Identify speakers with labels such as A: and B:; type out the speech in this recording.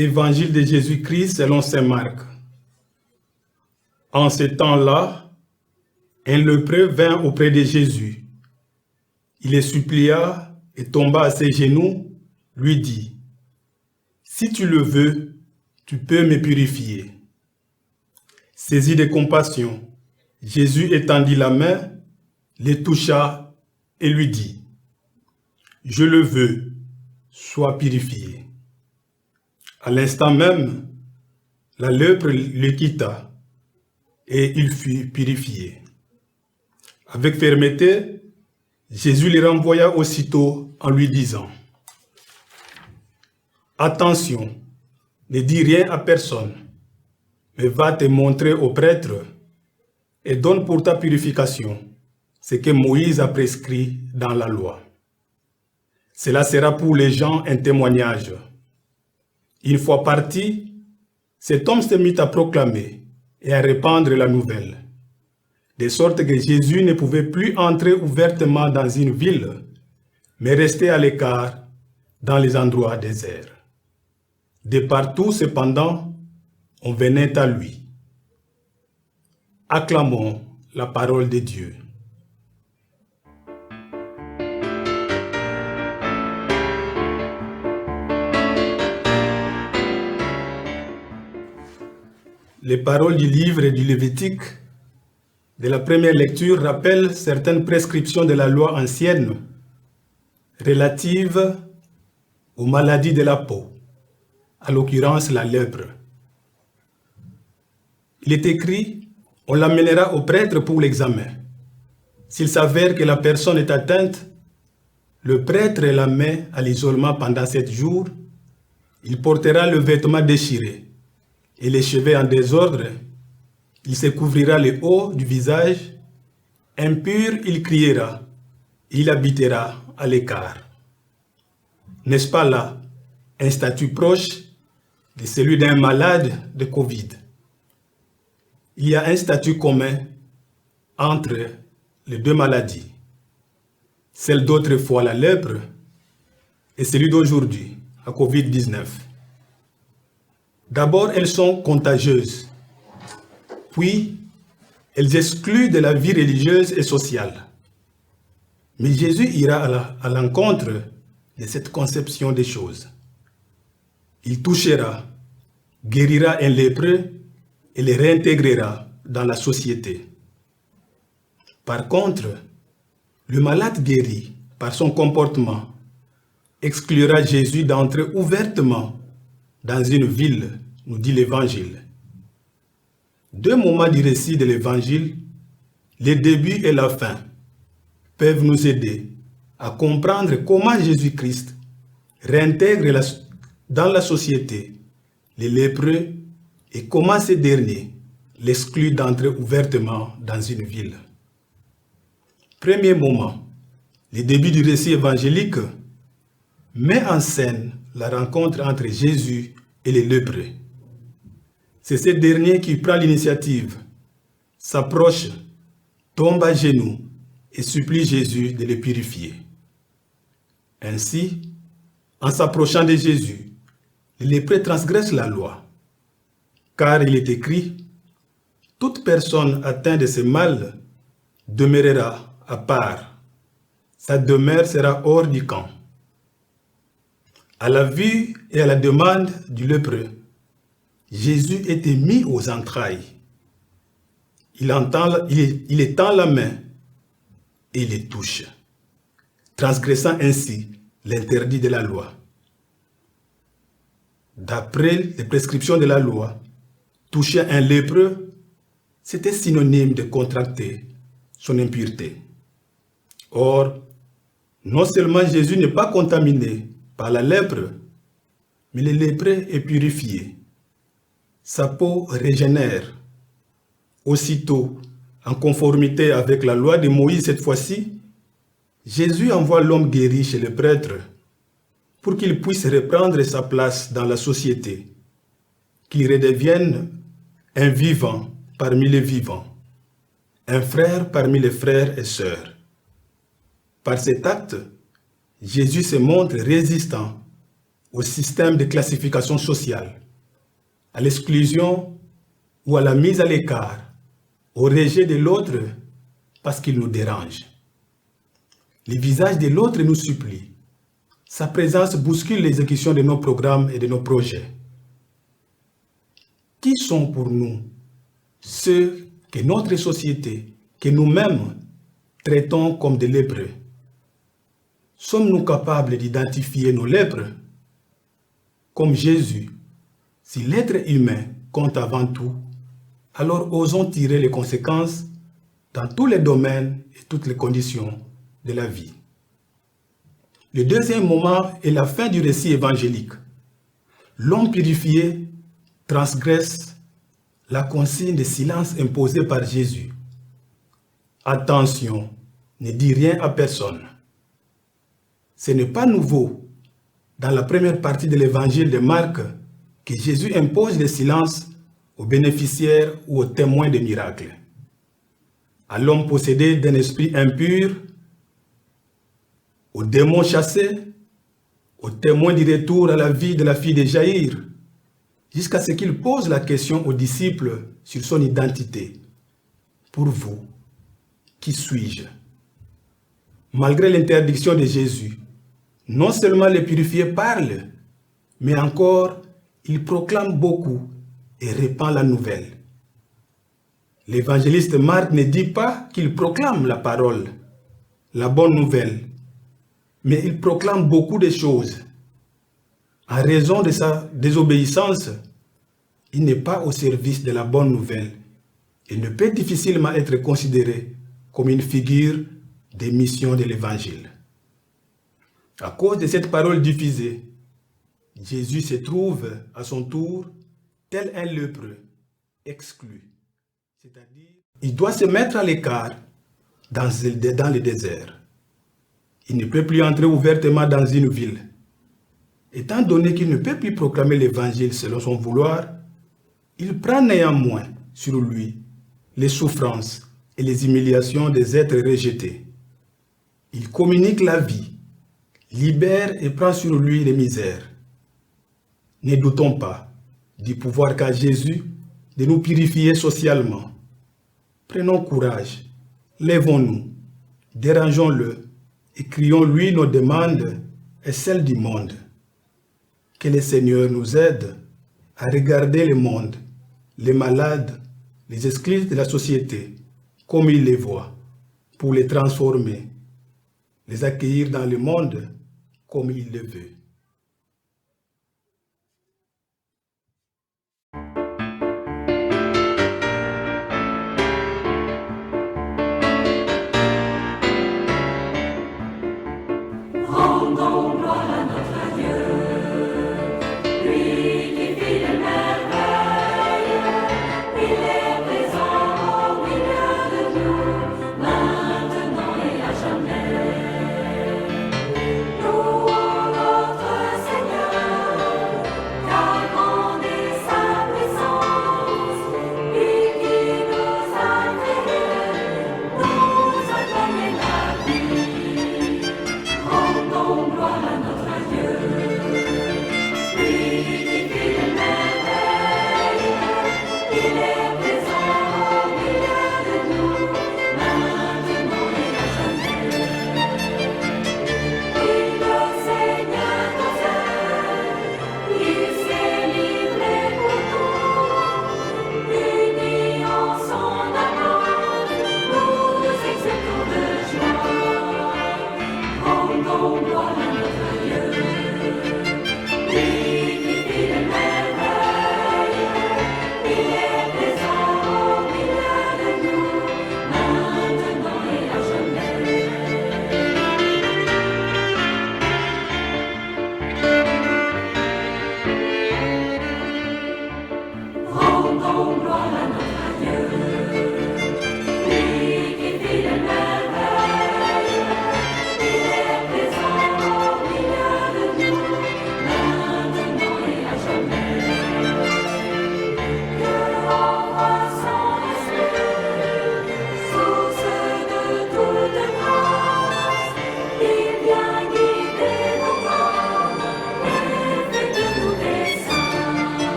A: Évangile de Jésus-Christ selon saint Marc. En ce temps-là, un lépreux vint auprès de Jésus. Il le supplia et tomba à ses genoux, lui dit, « Si tu le veux, tu peux me purifier. » Saisi de compassion, Jésus étendit la main, le toucha et lui dit, « Je le veux, sois purifié. » À l'instant même, la lèpre le quitta et il fut purifié. Avec fermeté, Jésus le renvoya aussitôt en lui disant, « Attention, ne dis rien à personne, mais va te montrer au prêtre et donne pour ta purification ce que Moïse a prescrit dans la loi. Cela sera pour les gens un témoignage. » Une fois parti, cet homme se mit à proclamer et à répandre la nouvelle, de sorte que Jésus ne pouvait plus entrer ouvertement dans une ville, mais restait à l'écart dans les endroits déserts. De partout, cependant, on venait à lui. Acclamons la parole de Dieu. Les paroles du livre du Lévitique de la première lecture rappellent certaines prescriptions de la loi ancienne relatives aux maladies de la peau, à l'occurrence la lèpre. Il est écrit, on l'amènera au prêtre pour l'examen. S'il s'avère que la personne est atteinte, le prêtre la met à l'isolement pendant 7 jours, il portera le vêtement déchiré et les cheveux en désordre, il se couvrira le haut du visage, impur il criera, il habitera à l'écart. N'est-ce pas là un statut proche de celui d'un malade de Covid? Il y a un statut commun entre les deux maladies, celle d'autrefois la lèpre et celui d'aujourd'hui, la Covid-19. D'abord, elles sont contagieuses, puis elles excluent de la vie religieuse et sociale. Mais Jésus ira à l'encontre de cette conception des choses. Il touchera, guérira un lépreux et le réintégrera dans la société. Par contre, le malade guéri par son comportement exclura Jésus d'entrer ouvertement dans une ville, nous dit l'Évangile. 2 moments du récit de l'Évangile, le début et la fin, peuvent nous aider à comprendre comment Jésus-Christ réintègre dans la société les lépreux et comment ces derniers l'excluent d'entrer ouvertement dans une ville. Premier moment, le début du récit évangélique met en scène la rencontre entre Jésus et les lépreux. C'est ce dernier qui prend l'initiative, s'approche, tombe à genoux et supplie Jésus de le purifier. Ainsi, en s'approchant de Jésus, les lépreux transgressent la loi, car il est écrit, « Toute personne atteinte de ce mal demeurera à part, sa demeure sera hors du camp. » À la vue et à la demande du lépreux, Jésus était mis aux entrailles. Il étend la main et les touche, transgressant ainsi l'interdit de la loi. D'après les prescriptions de la loi, toucher un lépreux, c'était synonyme de contracter son impureté. Or, non seulement Jésus n'est pas contaminé par la lèpre, mais le lépreux est purifié. Sa peau régénère. Aussitôt, en conformité avec la loi de Moïse cette fois-ci, Jésus envoie l'homme guéri chez le prêtre pour qu'il puisse reprendre sa place dans la société, qu'il redevienne un vivant parmi les vivants, un frère parmi les frères et sœurs. Par cet acte, Jésus se montre résistant au système de classification sociale, à l'exclusion ou à la mise à l'écart, au rejet de l'autre parce qu'il nous dérange. Le visage de l'autre nous supplie. Sa présence bouscule l'exécution de nos programmes et de nos projets. Qui sont pour nous ceux que notre société, que nous-mêmes traitons comme des lépreux? Sommes-nous capables d'identifier nos lèpres? Comme Jésus, si l'être humain compte avant tout, alors osons tirer les conséquences dans tous les domaines et toutes les conditions de la vie. Le deuxième moment est la fin du récit évangélique. L'homme purifié transgresse la consigne de silence imposée par Jésus. Attention, ne dis rien à personne. Ce n'est pas nouveau dans la première partie de l'évangile de Marc que Jésus impose le silence aux bénéficiaires ou aux témoins des miracles. À l'homme possédé d'un esprit impur, aux démons chassés, aux témoins du retour à la vie de la fille de Jaïr, jusqu'à ce qu'il pose la question aux disciples sur son identité. Pour vous, qui suis-je? Malgré l'interdiction de Jésus, non seulement les purifiés parlent, mais encore, ils proclament beaucoup et répandent la nouvelle. L'évangéliste Marc ne dit pas qu'il proclame la parole, la bonne nouvelle, mais il proclame beaucoup de choses. En raison de sa désobéissance, il n'est pas au service de la bonne nouvelle et ne peut difficilement être considéré comme une figure des missions de l'Évangile. À cause de cette parole diffusée, Jésus se trouve à son tour tel un lépreux, exclu. C'est-à-dire, il doit se mettre à l'écart dans le désert. Il ne peut plus entrer ouvertement dans une ville. Étant donné qu'il ne peut plus proclamer l'Évangile selon son vouloir, il prend néanmoins sur lui les souffrances et les humiliations des êtres rejetés. Il communique la vie, libère et prend sur lui les misères. Ne doutons pas du pouvoir qu'a Jésus de nous purifier socialement. Prenons courage, lèvons-nous, dérangeons-le et crions-lui nos demandes et celles du monde. Que le Seigneur nous aide à regarder le monde, les malades, les exclus de la société, comme il les voit, pour les transformer, les accueillir dans le monde comme il le veut.